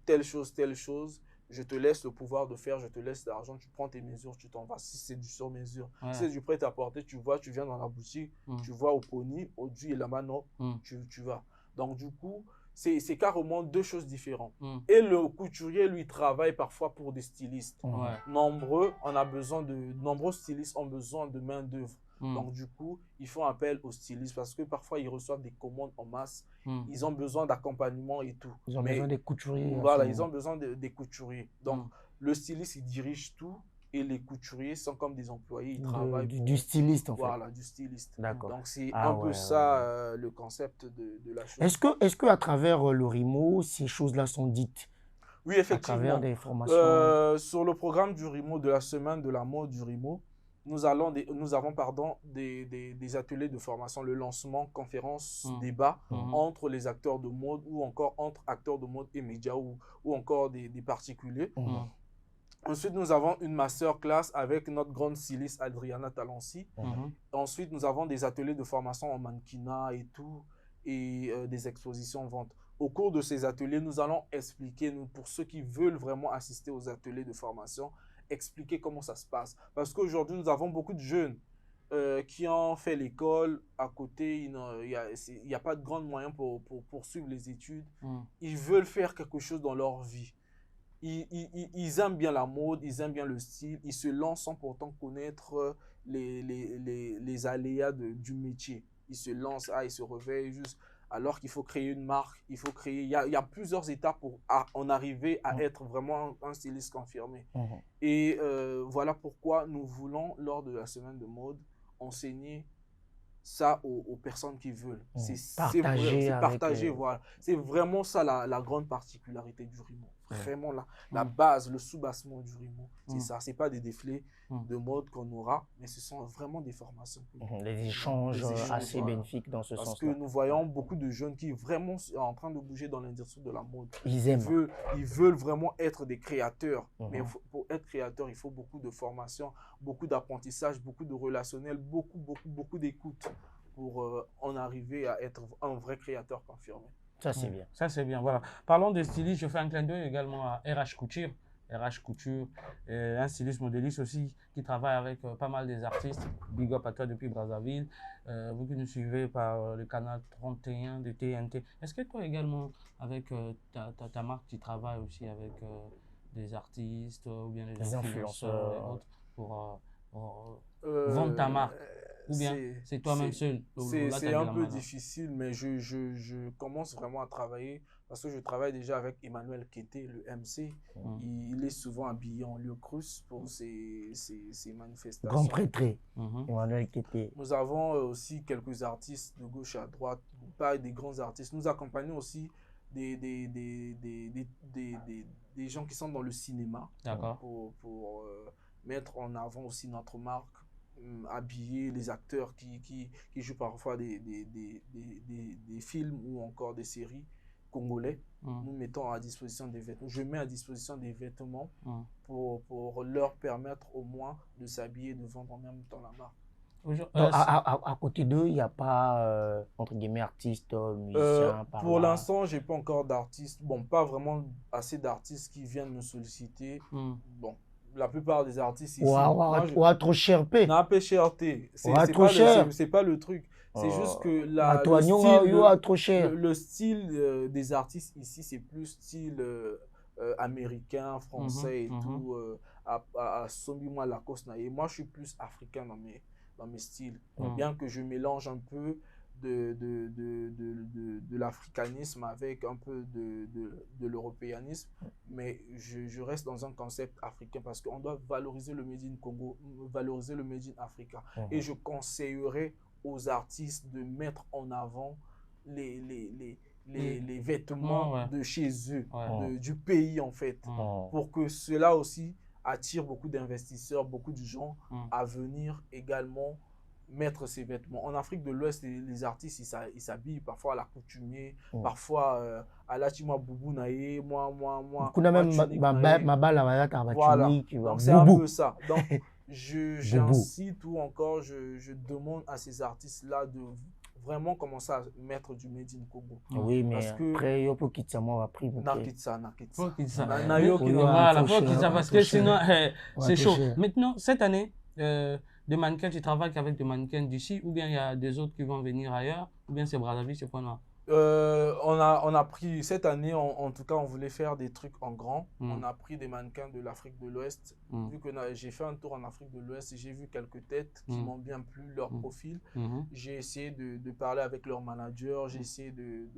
telle chose, je te laisse le pouvoir de faire, je te laisse l'argent, tu prends tes mesures, tu t'en vas. Si c'est du sur-mesure, si c'est du prêt-à-porter, tu viens dans la boutique, tu vois au pony, au du et la mano, tu vas. Donc du coup, c'est carrément deux choses différentes. Et le couturier, lui, travaille parfois pour des stylistes. Nombreux stylistes ont besoin de main-d'œuvre. Donc, du coup, ils font appel aux stylistes parce que parfois, ils reçoivent des commandes en masse. Ils ont besoin d'accompagnement et tout. Ils ont besoin des couturiers. Voilà, ils ont besoin des couturiers. Donc, le styliste, il dirige tout et les couturiers sont comme des employés. Ils travaillent du styliste, en fait. Voilà, du styliste. D'accord. Donc, c'est un peu ça le concept de la chose. Est-ce qu'à travers le RIMO, ces choses-là sont dites? Oui, effectivement. À travers des formations. Sur le programme du RIMO, de la semaine de la mode du RIMO, nous avons des ateliers de formation, le lancement, conférence, débat entre les acteurs de mode ou encore entre acteurs de mode et médias ou encore des particuliers. Ensuite, nous avons une masterclass avec notre grande styliste Adriana Talansi. Ensuite, nous avons des ateliers de formation en mannequinat et tout, et des expositions vente. Au cours de ces ateliers, nous allons expliquer, pour ceux qui veulent vraiment assister aux ateliers de formation, expliquer comment ça se passe. Parce qu'aujourd'hui, nous avons beaucoup de jeunes qui ont fait l'école. À côté, il n'y a pas de grands moyens pour poursuivre les études. Ils veulent faire quelque chose dans leur vie. Ils aiment bien la mode, ils aiment bien le style. Ils se lancent sans pourtant connaître les aléas du métier. Ils se lancent, ils se réveillent juste. Alors qu'il faut créer une marque, il y a plusieurs étapes pour en arriver à être vraiment un styliste confirmé. Et voilà pourquoi nous voulons, lors de la semaine de mode, enseigner ça aux personnes qui veulent. C'est partager, voilà. C'est vraiment ça la grande particularité du RIMO. Vraiment la base, le sous-bassement du RIMO, c'est ça. C'est pas des défilés de mode qu'on aura, mais ce sont vraiment des formations. Des échanges assez bénéfiques dans ce sens-là. Parce que nous voyons beaucoup de jeunes qui vraiment sont en train de bouger dans l'industrie de la mode. Ils veulent vraiment être des créateurs. Mais pour être créateur, il faut beaucoup de formation, beaucoup d'apprentissage, beaucoup de relationnel, beaucoup d'écoute pour en arriver à être un vrai créateur confirmé. Ça, c'est bien. Ça, c'est bien, voilà. Parlons de stylistes, je fais un clin d'œil également à RH Couture. RH Couture, un styliste modéliste aussi qui travaille avec pas mal des artistes. Big up à toi depuis Brazzaville. Vous qui nous suivez par le canal 31 de TNT. Est-ce que toi également, avec ta marque, tu travailles aussi avec des artistes ou bien des influenceurs et autres pour vendre ta marque? Ou bien c'est toi-même seul? C'est un peu difficile, mais je commence vraiment à travailler parce que je travaille déjà avec Emmanuel Kété, le MC. Il est souvent habillé en lieu crus pour ses manifestations. Grand prêtre, Emmanuel Kété. Nous avons aussi quelques artistes de gauche à droite, pas des grands artistes. Nous accompagnons aussi des gens qui sont dans le cinéma pour mettre en avant aussi notre marque. Habiller les acteurs qui jouent parfois des films ou encore des séries congolais. Nous mettons à disposition des vêtements. Je mets à disposition des vêtements pour leur permettre au moins de s'habiller, de vendre en même temps la marque. À côté d'eux, il n'y a pas, entre guillemets, artistes, musiciens pour l'instant, je n'ai pas encore d'artistes. Bon, pas vraiment assez d'artistes qui viennent me solliciter. Bon. La plupart des artistes ici. Trop cher, P. Non, pas cherté. C'est pas le truc. C'est juste que le style des artistes ici, c'est plus style américain, français et tout. À Sombi-moi Lacoste. Et moi, je suis plus africain dans mes styles. Bien que je mélange un peu de l'africanisme avec un peu de l'européanisme, mais je reste dans un concept africain parce qu'on doit valoriser le Made in Congo, valoriser le Made in Africa. Et je conseillerais aux artistes de mettre en avant les vêtements de chez eux, du pays en fait, pour que cela aussi attire beaucoup d'investisseurs, beaucoup de gens à venir également mettre ces vêtements. En Afrique de l'Ouest, les artistes, ils s'habillent parfois à l'accoutumée, parfois à la Chima Boubou Naé, moi. Voilà. Donc c'est un peu ça. Donc j'incite ou encore je demande à ces artistes-là de vraiment commencer à mettre du Made in Congo. Oui, mais après, il faut qu'il s'en va pris. Parce que sinon, c'est chaud. Maintenant, cette année, des mannequins, tu travailles qu'avec des mannequins d'ici ou bien il y a des autres qui vont venir ailleurs ou bien c'est Brazzaville, c'est quoi là? On a pris cette année, en tout cas, on voulait faire des trucs en grand. On a pris des mannequins de l'Afrique de l'Ouest. Vu que j'ai fait un tour en Afrique de l'Ouest et j'ai vu quelques têtes qui m'ont bien plu, leur profil. J'ai essayé de parler avec leur manager, j'ai essayé de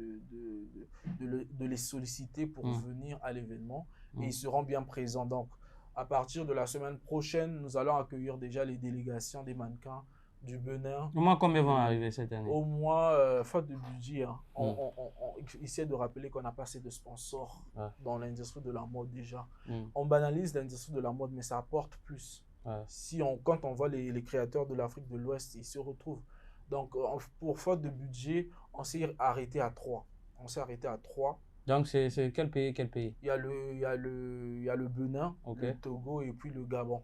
les solliciter pour venir à l'événement et ils seront bien présents. Donc, à partir de la semaine prochaine, nous allons accueillir déjà les délégations des mannequins du Benin. Au moins combien vont arriver cette année? Au moins, faute de budget, on essaie de rappeler qu'on n'a pas assez de sponsors dans l'industrie de la mode déjà. On banalise l'industrie de la mode, mais ça apporte plus. Quand on voit les créateurs de l'Afrique de l'Ouest, ils se retrouvent. Donc, pour faute de budget, on s'est arrêté à 3. Donc, c'est quel pays? Il y a le Benin, le Togo et puis le Gabon.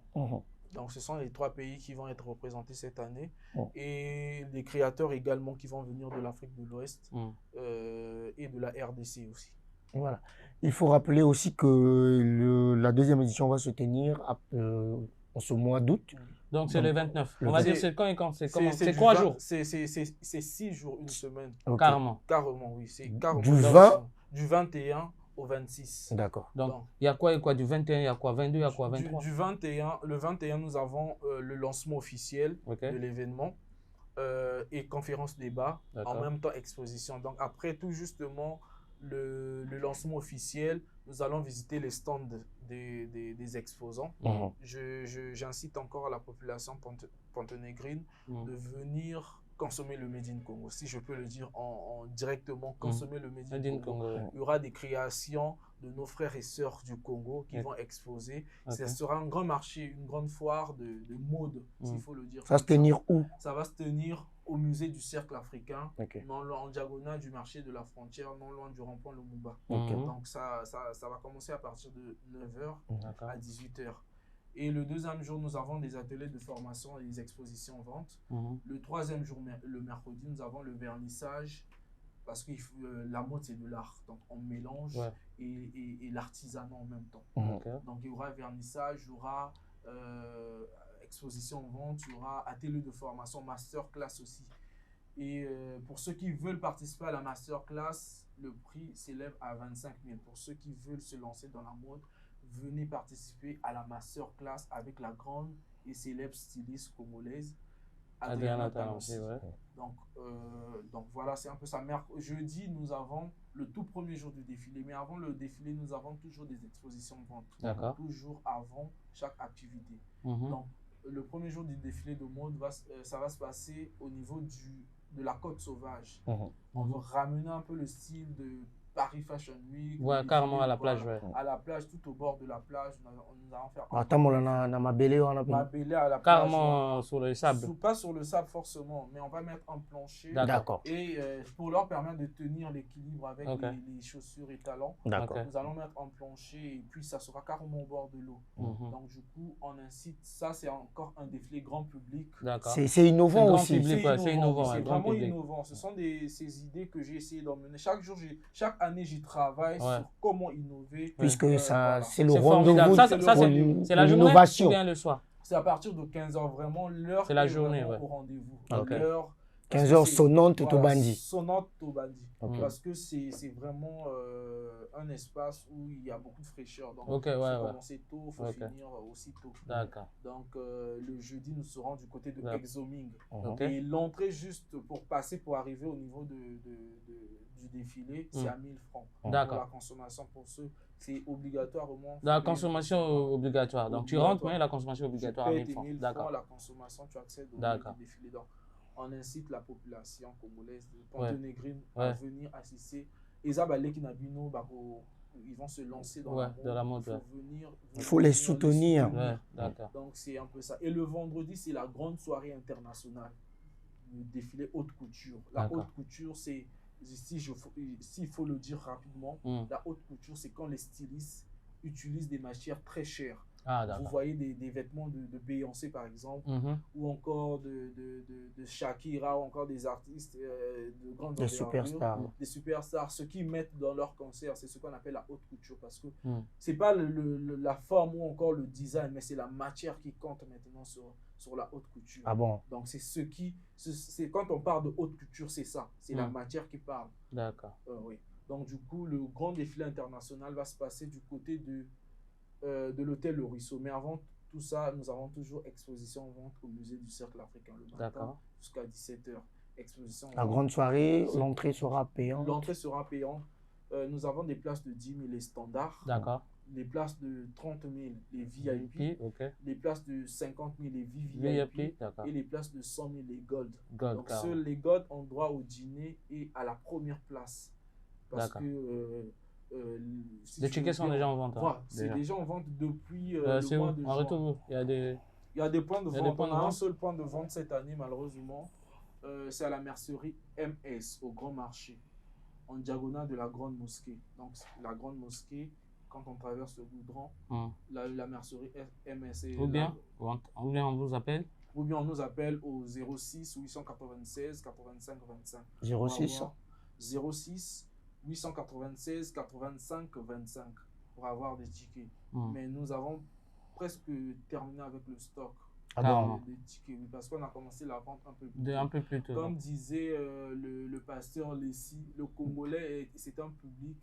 Donc, ce sont les 3 pays qui vont être représentés cette année. Et les créateurs également qui vont venir de l'Afrique de l'Ouest et de la RDC aussi. Voilà. Il faut rappeler aussi que la deuxième édition va se tenir en ce mois d'août. Donc, c'est le 29. On va dire c'est quand et quand? C'est 3 jours? C'est 6 jours, une semaine. Carrément? Carrément, oui. Du 21 au 26. D'accord. Donc, il y a quoi et quoi? Du 21, il y a quoi? 22, il y a quoi? 23? Le 21, nous avons le lancement officiel de l'événement et conférence débat, en même temps exposition. Donc, après tout justement le lancement officiel, nous allons visiter les stands des exposants. J'incite encore à la population ponténégrine de venir consommer le Made in Congo, si je peux le dire directement, consommer le Made in Congo. Il y aura des créations de nos frères et sœurs du Congo qui vont exposer. Ce sera un grand marché, une grande foire de mode, s'il faut le dire. Ça va se tenir où? Ça va se tenir au musée du Cercle africain, en diagonale du marché de la frontière, non loin du rond-point Lumumba. Donc ça va commencer à partir de 9h à 18h. Et le deuxième jour, nous avons des ateliers de formation et des expositions vente. Le troisième jour, le mercredi, nous avons le vernissage parce que la mode, c'est de l'art. Donc, on mélange et l'artisanat en même temps. Donc, il y aura vernissage, il y aura exposition en vente, il y aura atelier de formation, masterclass aussi. Et pour ceux qui veulent participer à la masterclass, le prix s'élève à 25 000. Pour ceux qui veulent se lancer dans la mode, venez participer à la masterclass avec la grande et célèbre styliste congolaise, Adriana Talansi. Donc voilà, c'est un peu ça. Jeudi, nous avons le tout premier jour du défilé. Mais avant le défilé, nous avons toujours des expositions de vente. Toujours avant chaque activité. Donc, le premier jour du défilé de mode, ça va se passer au niveau de la Côte Sauvage. On va ramener un peu le style de Paris Fashion Week. Ouais, carrément à la plage. À la plage, tout au bord de la plage. Nous allons faire. Attends, on a Mabélé à la plage. Carrément sur le sable. Pas sur le sable forcément, mais on va mettre un plancher. D'accord. Et pour leur permettre de tenir l'équilibre avec les chaussures et talons, nous allons mettre un plancher et puis ça sera carrément au bord de l'eau. Donc du coup, on incite, ça c'est encore un défilé grand public. C'est innovant aussi. C'est innovant. C'est vraiment innovant. Ce sont ces idées que j'ai essayé d'emmener. Chaque année, j'y travaille sur comment innover. Puisque c'est le rendez-vous c'est la journée ou bien le soir? C'est à partir de 15h, vraiment l'heure. C'est la journée, au rendez-vous. 15h sonnante au Bandi. Sonnante au Bandi. Parce que c'est vraiment un espace où il y a beaucoup de fraîcheur. Donc, il faut commencer tôt, il faut finir aussi tôt. D'accord. Donc, le jeudi, nous serons du côté de Exoming. Et l'entrée, juste pour passer, pour arriver au niveau du défilé, c'est à 1000 francs. D'accord. Pour la consommation, pour ceux, c'est obligatoirement. La consommation obligatoire. Donc, tu rentres, mais la consommation obligatoire à 1000 francs. D'accord. La consommation, tu accèdes au défilé. Donc, on incite la population congolaise de Pontenegrine à venir assister. Isabelle Kinabino, ils vont se lancer dans la mode. Il faut les soutenir. Donc, c'est un peu ça. Et le vendredi, c'est la grande soirée internationale. Le défilé haute couture. La haute couture, c'est, s'il faut le dire rapidement, la haute couture, c'est quand les stylistes utilisent des matières très chères. Vous voyez des vêtements de Beyoncé par exemple, ou encore de Shakira, ou encore des artistes de grande envergure, des superstars. Ce qu'ils mettent dans leur concert, c'est ce qu'on appelle la haute couture, parce que c'est pas la forme ou encore le design, mais c'est la matière qui compte maintenant sur la haute couture. Donc c'est quand on parle de haute couture, c'est ça, c'est la matière qui parle. D'accord. Oui. Donc du coup, le grand défilé international va se passer du côté de l'hôtel Le Ruisseau. Mais avant tout ça, nous avons toujours exposition en vente au musée du Cercle africain le matin jusqu'à 17h. Exposition. La grande soirée, l'entrée sera payante. L'entrée sera payante. Nous avons des places de 10 000 les standards. D'accord. Les places de 30 000 les VIP. Les places de 50 000 les VIP. Et les places de 100 000 les Gold. Donc seuls les Gold ont droit au dîner et à la première place. Parce que les tickets sont déjà en vente. C'est déjà en vente depuis le mois de juin. Il y a des points de vente. On a un seul point de vente cette année, malheureusement. C'est à la mercerie MS, au Grand Marché, en diagonale de la Grande Mosquée. Donc, la Grande Mosquée, quand on traverse le goudron, la mercerie MS est ou bien on vous appelle? Ou bien on nous appelle au 06 896 85 25. 06 896 85 25 pour avoir des tickets. Mais nous avons presque terminé avec le stock des tickets, parce qu'on a commencé la vente un peu plus tôt. Comme disait le pasteur Lessi, le Congolais, c'est un public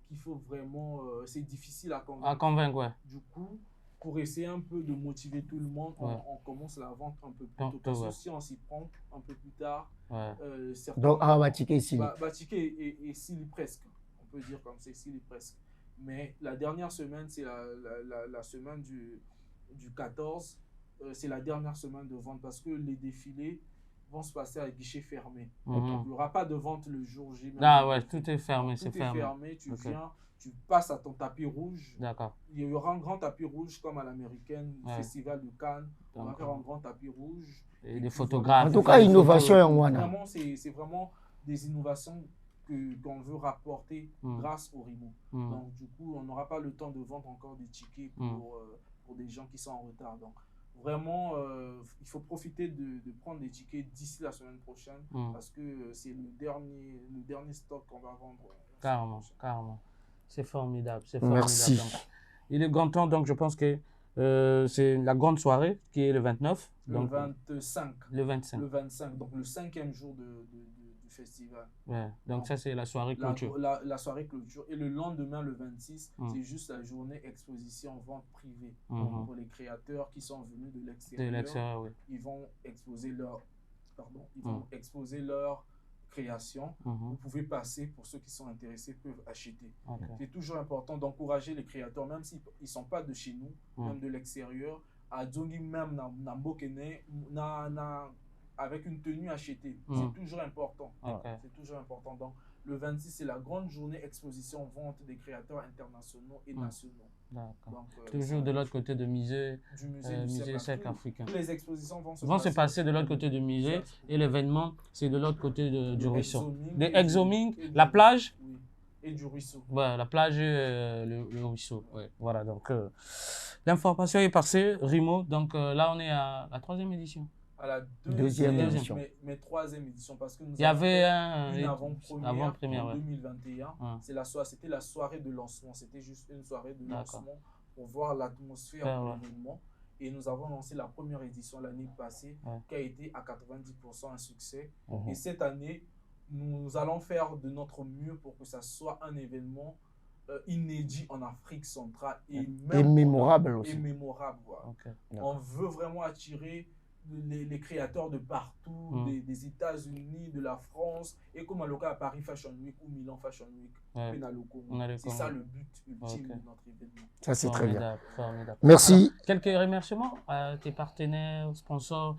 qu'il faut vraiment, c'est difficile à convaincre. Du coup, pour essayer un peu de motiver tout le monde, on commence la vente un peu plus tôt. Parce que si on s'y prend un peu plus tard, donc Batiké et Sili. Batiké et Sili presque. On peut dire comme c'est Sili presque. Mais la dernière semaine, c'est la semaine du 14. C'est la dernière semaine de vente parce que les défilés vont se passer à guichet fermé. Donc, il n'y aura pas de vente le jour J. Tout est fermé. Tout est fermé. Tu viens, tu passes à ton tapis rouge. D'accord. Il y aura un grand tapis rouge comme à l'américaine, Festival de Cannes. On va faire un grand tapis rouge. Et des photographes. En tout cas, innovation en Wana. Vraiment, c'est vraiment des innovations qu'on veut rapporter grâce au Rimo. Donc, du coup, on n'aura pas le temps de vendre encore des tickets pour des gens qui sont en retard. Donc, vraiment, il faut profiter de prendre des tickets d'ici la semaine prochaine parce que c'est le dernier stock qu'on va vendre. Carrément, carrément. C'est formidable, c'est formidable. Merci. Donc, il est grand temps, donc je pense que c'est la grande soirée qui est le 29. Donc, Le 25. Le 25. Le 25, donc le 5e jour du festival. Ouais, donc ça, c'est la soirée clôture. La soirée clôture. Et le lendemain, le 26, c'est juste la journée exposition vente privée. Donc, pour les créateurs qui sont venus de l'extérieur. De l'extérieur, oui. Ils vont exposer leur création. Vous pouvez passer, pour ceux qui sont intéressés, peuvent acheter. Okay. C'est toujours important d'encourager les créateurs, même s'ils ne sont pas de chez nous, même de l'extérieur. À Dzongi, même avec une tenue achetée. C'est toujours important. Okay. C'est toujours important. Donc, le 26, c'est la grande journée exposition-vente des créateurs internationaux et nationaux. D'accord. Toujours de l'autre côté du musée Cercle Africain. Toutes les expositions vont se passer de l'autre côté du musée et l'événement, c'est de l'autre côté du ruisseau. Des Exoming, la plage. Oui, et du ruisseau. Ouais, la plage et le ruisseau. Ouais. Voilà, donc l'information est passée, Rimo. Donc là, on est à la 3e édition. À la deuxième édition. Mais 3e édition, parce que nous il y avait une avant-première en 2021. C'était la soirée de lancement. C'était juste une soirée de lancement pour voir l'atmosphère de l'événement. Et nous avons lancé la première édition l'année passée, qui a été à 90% un succès. Et cette année, nous allons faire de notre mieux pour que ça soit un événement inédit en Afrique centrale et mémorable aussi. Et mémorable, voilà. Okay. On veut vraiment attirer les créateurs de partout, des États-Unis, de la France, et comme à le cas à Paris Fashion Week ou Milan Fashion Week, c'est ça le but ultime de notre événement. Ça, c'est très bien. Formidable. Merci. Alors, quelques remerciements à tes partenaires, sponsors,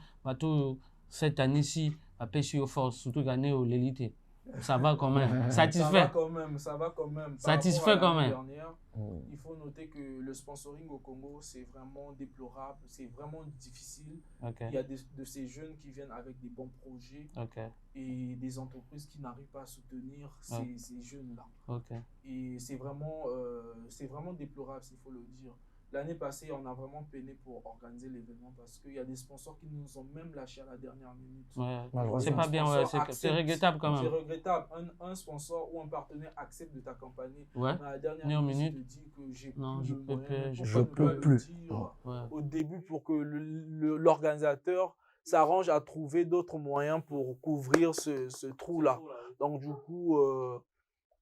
cette année-ci, à PCO Force, surtout l'année où l'élite. Ça va quand même. Satisfait. Ça va quand même. Satisfait quand même. Il faut noter que le sponsoring au Congo, c'est vraiment déplorable, c'est vraiment difficile. Il y a de ces jeunes qui viennent avec des bons projets et des entreprises qui n'arrivent pas à soutenir ces jeunes-là. Et c'est vraiment déplorable, s'il faut le dire. L'année passée, on a vraiment peiné pour organiser l'événement parce qu'il y a des sponsors qui nous ont même lâché à la dernière minute. C'est pas bien, c'est regrettable quand même. C'est regrettable. Un sponsor ou un partenaire accepte de t'accompagner. Mais à la dernière minute, il te dit que je peux plus. Au début, pour que l'organisateur s'arrange à trouver d'autres moyens pour couvrir ce trou-là. Donc du coup,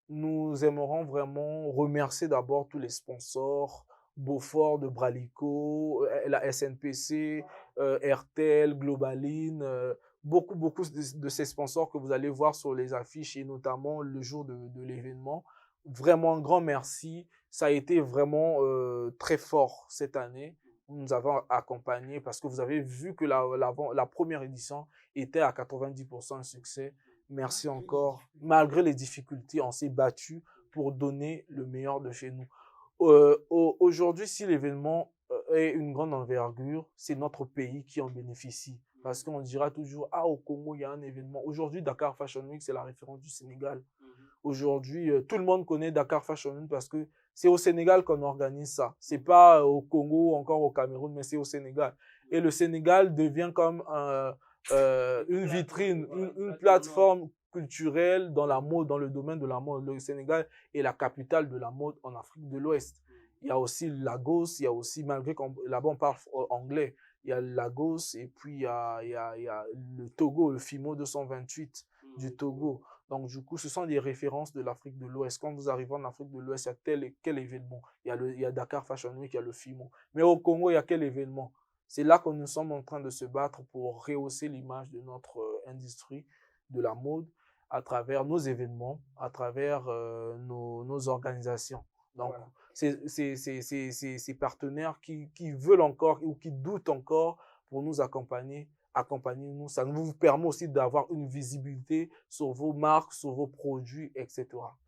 nous aimerons vraiment remercier d'abord tous les sponsors, Beaufort de Bralico, la SNPC, RTL, Globaline, beaucoup de ces sponsors que vous allez voir sur les affiches et notamment le jour de l'événement. Vraiment un grand merci. Ça a été vraiment très fort cette année. Nous avons accompagné parce que vous avez vu que la première édition était à 90% un succès. Merci encore. Malgré les difficultés, on s'est battu pour donner le meilleur de chez nous. Aujourd'hui, si l'événement est une grande envergure, c'est notre pays qui en bénéficie. Parce qu'on dira toujours, au Congo, il y a un événement. Aujourd'hui, Dakar Fashion Week, c'est la référence du Sénégal. Aujourd'hui, tout le monde connaît Dakar Fashion Week parce que c'est au Sénégal qu'on organise ça. Ce n'est pas au Congo, encore au Cameroun, mais c'est au Sénégal. Et le Sénégal devient comme une vitrine, une plateforme culturelle dans la mode, dans le domaine de la mode. Le Sénégal est la capitale de la mode en Afrique de l'Ouest. Il y a aussi Lagos, il y a aussi, malgré qu'on là-bas on parle anglais, il y a Lagos et puis il y a le Togo, le FIMO 228 du Togo. Donc du coup, ce sont des références de l'Afrique de l'Ouest. Quand vous arrivez en Afrique de l'Ouest, il y a tel et quel événement. Il y a Dakar Fashion Week, il y a le FIMO. Mais au Congo, il y a quel événement? C'est là que nous sommes en train de se battre pour rehausser l'image de notre industrie de la mode à travers nos événements, à travers nos organisations. Donc, ces partenaires qui veulent encore ou qui doutent encore pour nous accompagnez-nous. Ça vous permet aussi d'avoir une visibilité sur vos marques, sur vos produits, etc.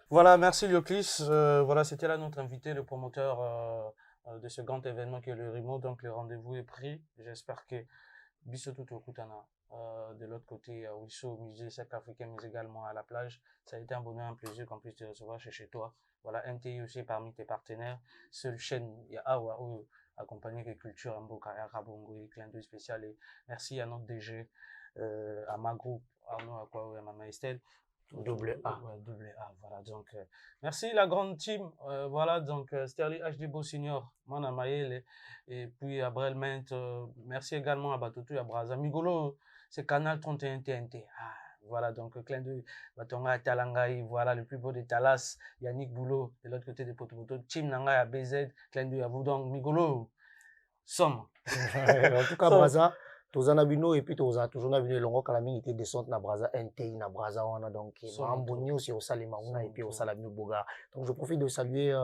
Voilà, merci Lioclis. Voilà, c'était là notre invité, le promoteur de ce grand événement qui est le Rimo. Donc, le rendez-vous est pris. J'espère que Bissotou Kutana, de l'autre côté, au musée Cercle Africain, mais également à la plage. Ça a été un bonheur, un plaisir qu'on puisse te recevoir chez toi. Voilà, NTI aussi parmi tes partenaires. Seule chaîne, il y a accompagné de Culture Mboka, Rabongo, clin d'œil spécial. Et merci à notre DG, à ma groupe, Arnaud Akwaou et à Maman Estelle. Double A. Ouais, double A, voilà. Donc, merci la grande team. Voilà, donc Sterling HD Beau Senior, Mona Mayele, et puis à Brelment. Merci également à Batutu et à Braza Migolo, c'est Canal 31 TNT. Ah, voilà, donc clin d'œil, Batonga Talangaï, voilà, le plus beau des Talas, Yannick Boulot, de l'autre côté de Potopoto, Team Nanga à BZ, clin d'œil à vous, donc Migolo, somme. En tout cas, Braza. Tozana bino et puis toza toujours na bino longo kala mingi te descente na Braza NT na Braza wana donc Mambonio aussi au Salema et puis au Salabino Boga. Donc je profite de saluer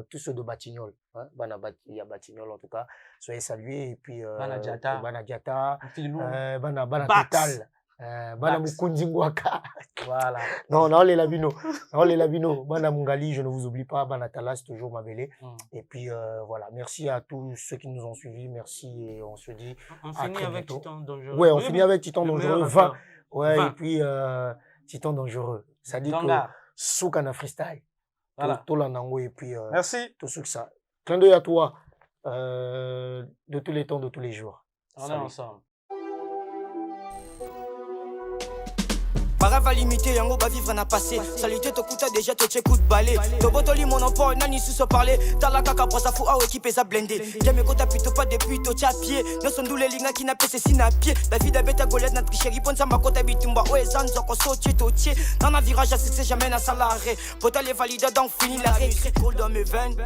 tous ceux de Batignolles, hein, il y a Batignolles en tout cas. Soyez salués et puis Bana Diata, Bana Total. Bana Mukundi Ngwaka. Voilà. Non, non, les Labino. Non, les Labino. Bana Mungali, je ne vous oublie pas. Bana Talas, toujours ma belle. Et puis, voilà. Merci à tous ceux qui nous ont suivis. Merci et on se dit. On finit avec Titan Dangereux. Ouais, on finit avec Titan Dangereux. 20. Ouais, 20. Et puis, Titan Dangereux. Ça dit que Soukana Freestyle. Voilà. Tout l'anango et puis. Merci. Tout ce que ça. Clin d'œil à toi. De tous les temps, de tous les jours. On est ensemble. Parava limité, yango ba vivre na passé. Salité to kuta déjà to check coup de balai. To botoli mon emport, nani sous se parler. Tala kaka brosa fou a équipe ça blindé. Jamais kota plutôt pas depuis to cha pied. Ne sont doule linga qui n'a pèse si na pied. La vie d'abeta golette na tricherie pon sa makota bitumba. Ouais zanzo ko sotie to tie. Dans un virage à c'est jamais na salarié. Potale valide donc fini la récré cool dans mes veines.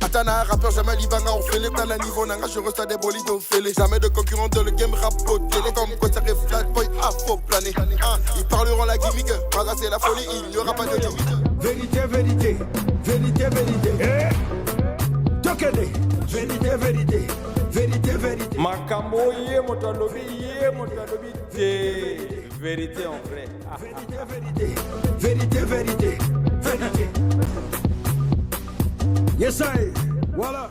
Atana, rappeur, jamais l'Ibanga, on fait les plans à niveau, nanga, je reste à des bolides, on fait les. Jamais de concurrents de le game rap au télé, comme quoi ça rêve flat boy, afro plané. Ils parleront la gimmick, Braza c'est la folie, il n'y aura pas de limite. Vérité, vérité, vérité, vérité. Tokene, vérité, vérité, vérité, vérité. Makambo yé motalobi té. Vérité en vrai. Vérité, vérité, vérité, vérité, vérité. Yes, I. Voilà.